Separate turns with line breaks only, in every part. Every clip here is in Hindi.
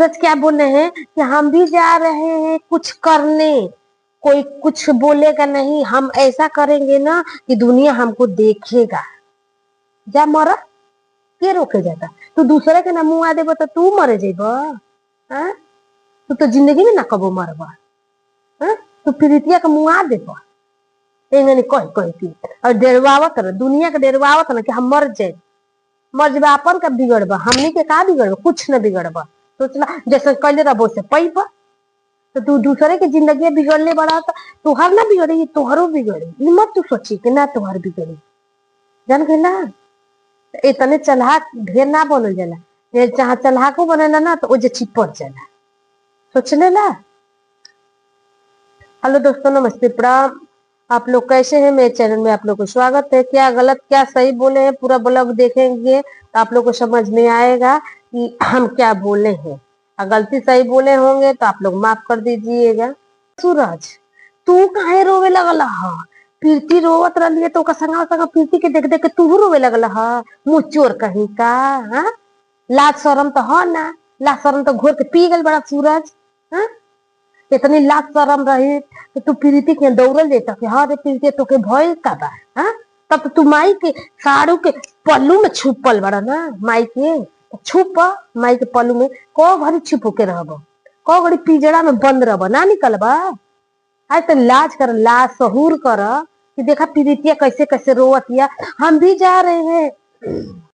सूरज क्या बोल रहे हैं कि हम भी जा रहे हैं कुछ करने, कोई कुछ बोलेगा नहीं, हम ऐसा करेंगे ना कि दुनिया हमको देखेगा। जा मर, के रोके जाता। तू दूसरे के ना मुंह आ देबो तो तू मरे जेब। तू तो जिंदगी में ना कबो मरबा। तू प्रीतिया के मुंह आ देबो एंगनी कह कह के और डेरवावत रह, दुनिया के डेरवावत ना कि हम मर जाए। मर जब अपन का बिगड़बा, हमनी के का बिगड़बा, कुछ न बिगड़बा। सोचला जैसे कैले रहो से पैबा। तो तू दूसरे के जिंदगी बिगड़ले बड़ा तो तुहार ना बिगड़ी, तुहरो बिगड़ी। मत तू सोची कि ना तुहार बिगड़ी। जान गए ना, इतने चलहाक ढेर ना बनल जाला। जहाँ चलहाको बनेला ना तो वो जे चिपक जाला। सोच लेला। हेलो दोस्तों, नमस्ते, प्रणाम। आप लोग कैसे हैं? मेरे चैनल में आप लोग को स्वागत है। क्या गलत क्या सही बोले हैं, पूरा ब्लॉग देखेंगे तो आप लोग को समझ में आएगा कि हम क्या बोले हैं। और गलती सही बोले होंगे तो आप लोग माफ कर दीजिएगा। सूरज, तू काहे रोवे लगल हा? प्रीति रोवत रही तो संगा संगा प्रीति के देख देख के तू रोवे लगल हा। मुँह चोर कहीं का। हाँ, लाज शरम तो हो ना। लाज शरम तो घोर के पी गल बड़ा सूरज। हाँ, इतनी लाज शरम रही तो तू प्रीति के दौड़ल देता कि हाँ रे प्रीति तो के भय का बा। हाँ, तब तो तू माई के साड़ू के पल्लू में छुपल बड़ा ना। माई के छुप, माई के पल्लू में को घड़ी छुप के रहब, को घड़ी पिजड़ा में बंद रहब, ना निकलबा। आज तो लाज कर, लाज सहूर कर कि देखा प्रीतिया कैसे कैसे रोवतिया। हम भी जा रहे हैं।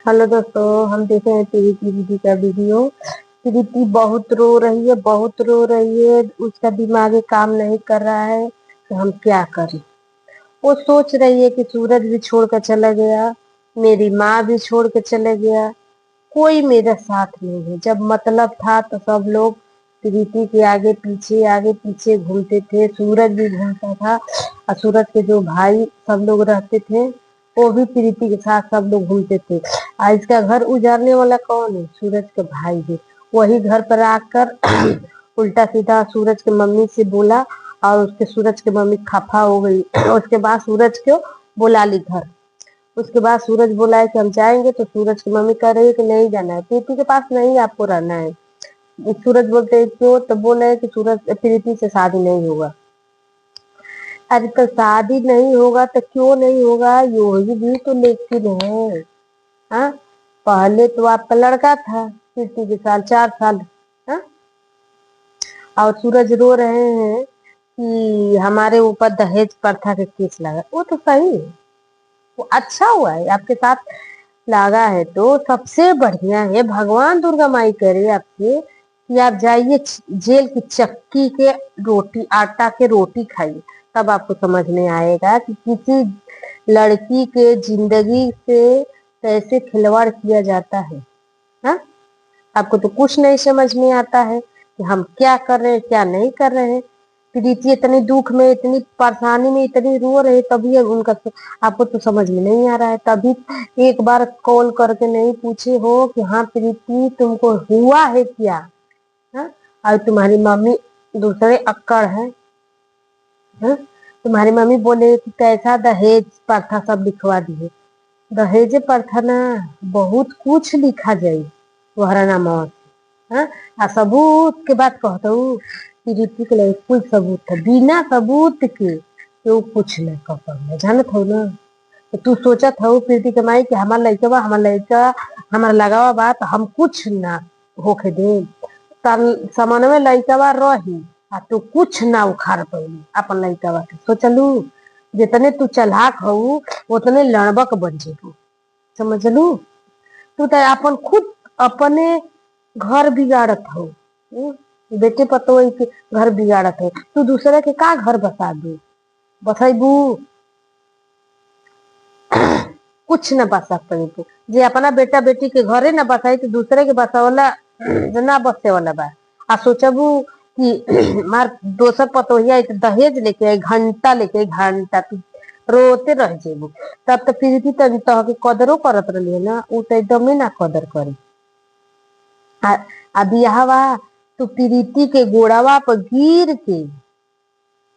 हेलो दोस्तों, हम देखे हैं प्रीति दीदी का वीडियो। प्रीति बहुत रो रही है, बहुत रो रही है। उसका दिमाग काम नहीं कर रहा है तो हम क्या करें। वो सोच रही है कि सूरज भी छोड़ कर चला गया, मेरी माँ भी छोड़ के चले गया, कोई मेरा साथ नहीं है। जब मतलब था तो सब लोग प्रीति के आगे पीछे घूमते थे। सूरज भी घूमता था और सूरज के जो भाई सब लोग रहते थे वो भी प्रीति के साथ सब लोग घूमते थे। आज इसका घर उजाड़ने वाला कौन है? सूरज के भाई है। वही घर पर आकर उल्टा सीधा सूरज के मम्मी से बोला और उसके सूरज की मम्मी खफा हो गई। उसके बाद सूरज को बुला ली घर। उसके बाद सूरज बोला है कि हम जाएंगे तो सूरज की मम्मी कह रही है कि नहीं जाना है, प्रीति के पास नहीं आपको रहना है। सूरज बोलते हैं क्यों? तो बोले कि सूरज प्रीति से शादी नहीं होगा। अरे तो शादी नहीं होगा तो क्यों नहीं होगा? योगी भी तो लेकिन है। हाँ, पहले तो आपका लड़का था प्रीति के साल 4 साल। हाँ, और सूरज रो रहे हैं कि हमारे ऊपर दहेज प्रथा के केस लगा। वो तो सही है, वो अच्छा हुआ है आपके साथ लगा है तो सबसे बढ़िया है। भगवान दुर्गा माई करे आपसे कि आप जाइए जेल की चक्की के रोटी, आटा के रोटी खाइए, तब आपको समझ में आएगा कि किसी लड़की के जिंदगी से कैसे खिलवाड़ किया जाता है। हाँ, आपको तो कुछ नहीं समझ में आता है कि हम क्या कर रहे हैं, क्या नहीं कर रहे हैं। प्रीति इतने दुख में, इतनी परेशानी में, इतनी रो रहे, तभी उनका आपको तो समझ में नहीं आ रहा है। तभी एक बार कॉल करके नहीं पूछे हो कि हाँ प्रीति तुमको हुआ है क्या? हाँ, और तुम्हारी मम्मी दूसरे अक्कड़ है। हाँ? तुम्हारी मम्मी बोले कि कैसा दहेज प्रथा सब लिखवा दिए। दहेज प्रथा ना बहुत कुछ लिखा जाये तुम्हारा नाम। हाँ, आ सबूत के बात कहता हूँ। प्रीति के लिए कुल सबूत था, बिना सबूत के तो कुछ नहीं कर पाऊंगा। जानत हो ना? तो तू सोचत हो प्रीति के माई कि हमार लड़का हमारा लगावा बात हम कुछ ना होके दे। समन में लड़का रही आ तू कुछ ना उखाड़ पैली अपन लड़का के। सोचलू जितने तू चलाक हो उतने लड़बक बन जेबू। समझलू? तू तो अपन खुद अपने घर बिगाड़त हो। बेटे पतो के घर बिगाड़त हो, तू दूसरे के का घर बसा दू? बसैबू कुछ न बसा पैबू। जे अपना बेटा बेटी के घरे न बसाई तो दूसरे के बसावला ना बसे वाला बा। आ सोचबू कि मार दोसर पतोहिया दहेज लेके आई, घंटा लेके आई, घंटा तू रोते रह जेबू। तब तो प्रीति तह के कदरो करत रही है ना, उ तो एकदम ना कदर करी। आ बियाहवा तो प्रीति के गोड़ावा पर गिर के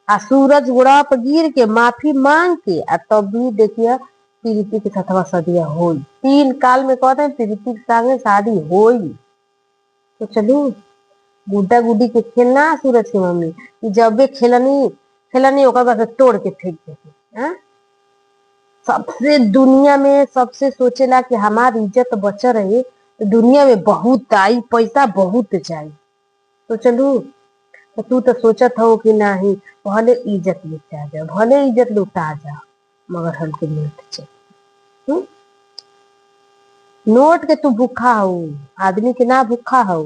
आ सूरज गोड़ावा पर गिर के माफी मांग के आ तब भी देखिए प्रीति के साथ शादी हो 3 साल में कहते हैं प्रीति के संगे शादी हो। तो चलू गुड्डा गुड्डी के खेलना सूरज की मम्मी जब भी खेलनी खेलनी ओकर बाद तोड़ के फेंक देती। हाँ? सबसे दुनिया में सबसे सोचेला कि हमारी इज्जत बच रही तो दुनिया में बहुत आई पैसा बहुत जाए। तो चलू तो तू तो सोचत हो कि नहीं भले इज्जत लुटा जाओ भले इज्जत लुटा जाओ मगर हमके नोट चाहिए। नोट के तू भूखा हो आदमी के ना भूखा हो।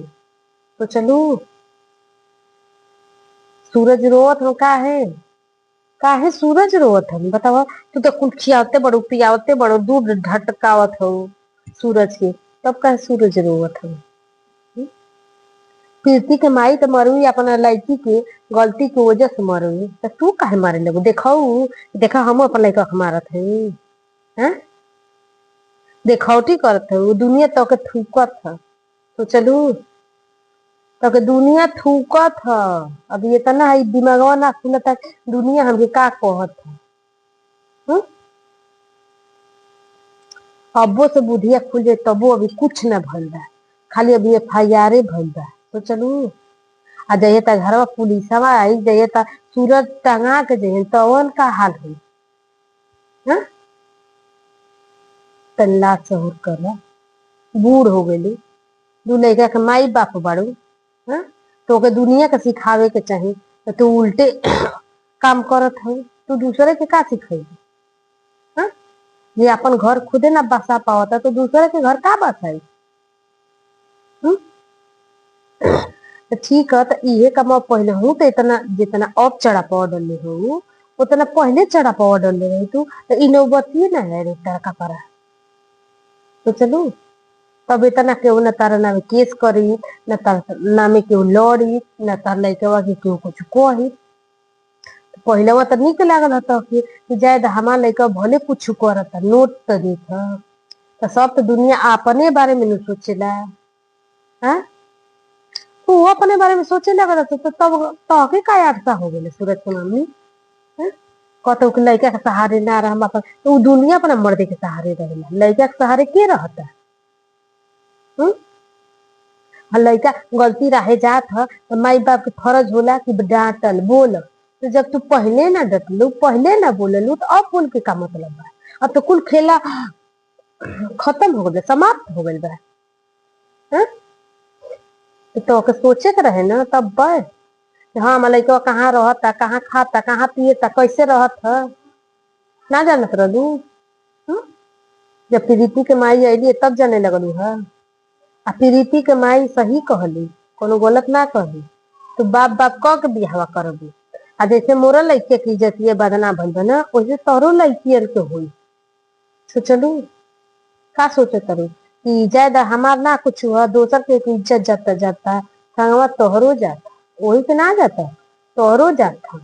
तो चलू सूरज रोवत हो काहे सूरज रोवत हो बतावा। तू तो कुल खियावते बड़ो पियावते बड़ो दूध ढटकावत हो सूरज के तब काहे सूरज रोवत हो। प्रीति के माई तो मरुई अपना लड़की के गलती की वजह से मरुई तो तू काहे मारे लगो देखो देखा हम अपन लड़का के मारत है। हैं? देखौटी करत है दुनिया तो के थूकत है। तो चलू तो के दुनिया थूकत है अब ये तना है दिमागवा ना खुलता दुनिया हमके का कहत है। अब्बो से बुधिया खुल जाए तबो अभी कुछ ना भइल बा खाली अभी FIR भइल बा। तो चलू आ जाइए त घरवा पुलिसवा आई जाइए त सूरज टंगा के जाइए तवन का हाल हुई। हाँ? तल्ला सहूर कर बूढ़ हो गई दू लड़का के माई बाप बाड़ू। हाँ? तो ओके दुनिया के सिखावे के चाही तो तू उल्टे काम करत हो तू दूसरे के का सिखेगी। हाँ? ये अपन घर खुदे ना बसा पावता तो दूसरे के घर का बसाई। तो ठीक है तो इहे काम पहले हूँ तो इतना जितना अब चढ़ा पाव डले हो उतना पहले चढ़ा पाव डले रही तू तो इ नौबती ना है रे तेरा कपड़ा। तो चलू तब इतना केहू न तारा नामे केस करी न तारा नामे केहू लड़ी न तार लड़कवा के केहू कुछ कही। पहले तो निक लागल हता कि जाए हमार लड़का भले कुछ करता नोट तो देता तो सब तो दुनिया अपने बारे में न सोचेला। हाँ? तू अपने बारे में सोचे लगा तो तब तहके का अरसा हो गए सूरज के मम्मी। कतो के लड़का के सहारे ना रह अपन तो दुनिया अपना मर्दे के सहारे रहेला लड़का के सहारे के रहता। लड़का गलती राहे जात ह तो माई बाप के फर्ज होला कि डांटल बोल तो जब तू पहले ना डटलू पहले ना बोललू तो अब बोल के का मतलब बा। अब तो कुल खेला खत्म हो गए समाप्त हो गए बा। तो के सोचे के रहे ना तब बे हाँ हमार लड़का कहाँ रहता कहाँ खाता कहाँ पियता कैसे रहत है ना जानत रहलू। जब प्रीति के माई अली तब जाने लगलू है आ प्रीति के माई सही कहली कोनो गलत ना कहली तो बाप बाप कह के बिहावा करबू आ जैसे मोरा लड़के की इज्जत बदना भइल ना वैसे तोहरो लड़की के हुई। सोचलू का सोचे करू कि ज्यादा हमार ना कुछ हुआ दोसर के इज्जत जाता जाता संगवा तोहरो जाता वही से ना जाता तोहरो जाता।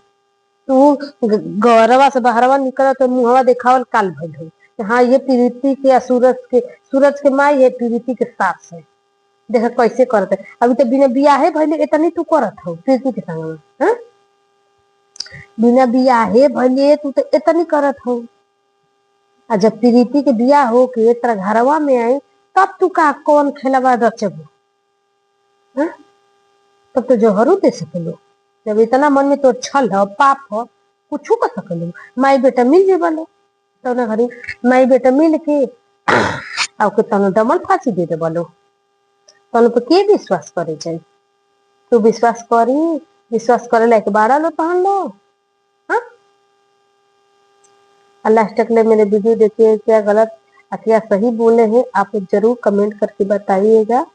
तू गौरवा से बहरवा निकल तो मुहवा देखावल काल भइल हो हाँ ये प्रीति के सूरज के माई है प्रीति के सास है देख कैसे करते अभी तो बिना बियाहे भइले इतनी तू करत हो प्रीति के संगवा। बिना बियाहे भइले तू तो इतनी करत हो आ जब प्रीति के बियाह हो के तेरा घरवा में आए तब तू का कौन खेलवा रचबू। तब तो जोहरू दे सकलो जब इतना मन में तो छल हो पाप हो कुछ कर सकलो माई बेटा मिल जे बोलो तो ना घरी माई बेटा मिल के आपके तनो डबल फांसी दे दे बोलो तनो पे के विश्वास करे जाए। तू विश्वास करे लायक बाड़ा लो तहन लो। हाँ? लास्ट तक ले मेरे वीडियो देखिए क्या गलत क्या सही बोले हैं आप जरूर कमेंट करके बताइएगा।